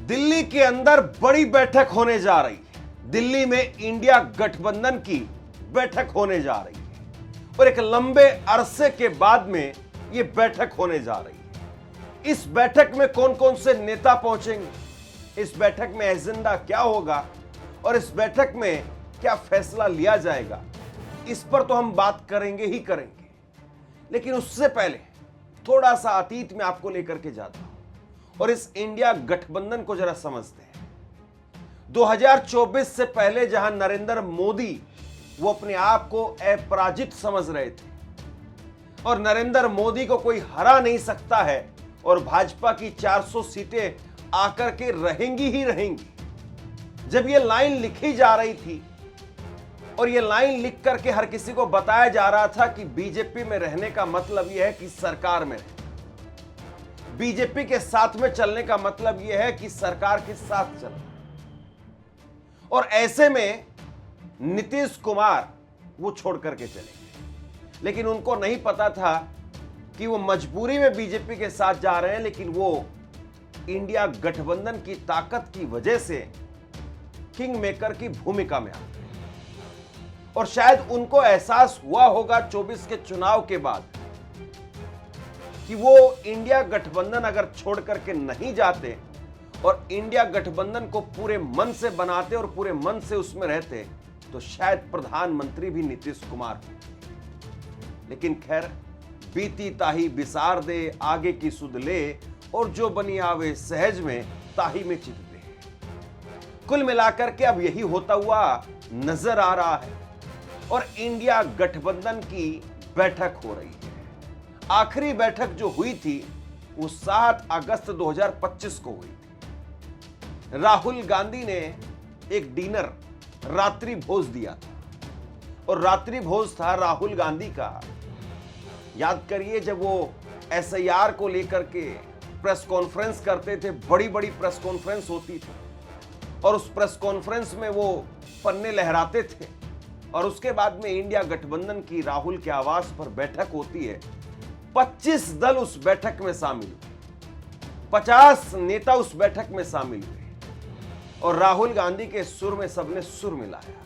दिल्ली के अंदर बड़ी बैठक होने जा रही है। दिल्ली में इंडिया गठबंधन की बैठक होने जा रही है और एक लंबे अरसे के बाद में यह बैठक होने जा रही है। इस बैठक में कौन कौन से नेता पहुंचेंगे, इस बैठक में एजेंडा क्या होगा और इस बैठक में क्या फैसला लिया जाएगा, इस पर तो हम बात करेंगे ही करेंगे। लेकिन उससे पहले थोड़ा सा अतीत में आपको लेकर के जाता हूं और इस इंडिया गठबंधन को जरा समझते हैं। 2024 से पहले जहां नरेंद्र मोदी वो अपने आप को अपराजित समझ रहे थे और नरेंद्र मोदी को कोई हरा नहीं सकता है और भाजपा की 400 सीटें आकर के रहेंगी ही रहेंगी। जब ये लाइन लिखी जा रही थी और ये लाइन लिख करके हर किसी को बताया जा रहा था कि बीजेपी में रहने का मतलब यह है कि सरकार में रहे, बीजेपी के साथ में चलने का मतलब यह है कि सरकार के साथ चलना। और ऐसे में नीतीश कुमार वो छोड़ करके चले गए, लेकिन उनको नहीं पता था कि वो मजबूरी में बीजेपी के साथ जा रहे हैं, लेकिन वो इंडिया गठबंधन की ताकत की वजह से किंग मेकर की भूमिका में आ गए। और शायद उनको एहसास हुआ होगा 24 के चुनाव के बाद कि वो इंडिया गठबंधन अगर छोड़ करके नहीं जाते और इंडिया गठबंधन को पूरे मन से बनाते और पूरे मन से उसमें रहते तो शायद प्रधानमंत्री भी नीतीश कुमार होते। लेकिन खैर, बीती ताही बिसार दे, आगे की सुध ले, और जो बनी आवे सहज में ताही में चित दे। कुल मिलाकर के अब यही होता हुआ नजर आ रहा है और इंडिया गठबंधन की बैठक हो रही है। आखिरी बैठक जो हुई थी वो 7 अगस्त 2025 को हुई थी। राहुल गांधी ने एक डिनर, रात्रि भोज दिया था और रात्रि भोज था राहुल गांधी का। याद करिए, जब वो एसआईआर को लेकर के प्रेस कॉन्फ्रेंस करते थे, बड़ी बड़ी प्रेस कॉन्फ्रेंस होती थी और उस प्रेस कॉन्फ्रेंस में वो पन्ने लहराते थे और उसके बाद में इंडिया गठबंधन की राहुल के आवास पर बैठक होती है। 25 दल उस बैठक में शामिल हुए, 50 नेता उस बैठक में शामिल हुए और राहुल गांधी के सुर में सबने सुर मिलाया।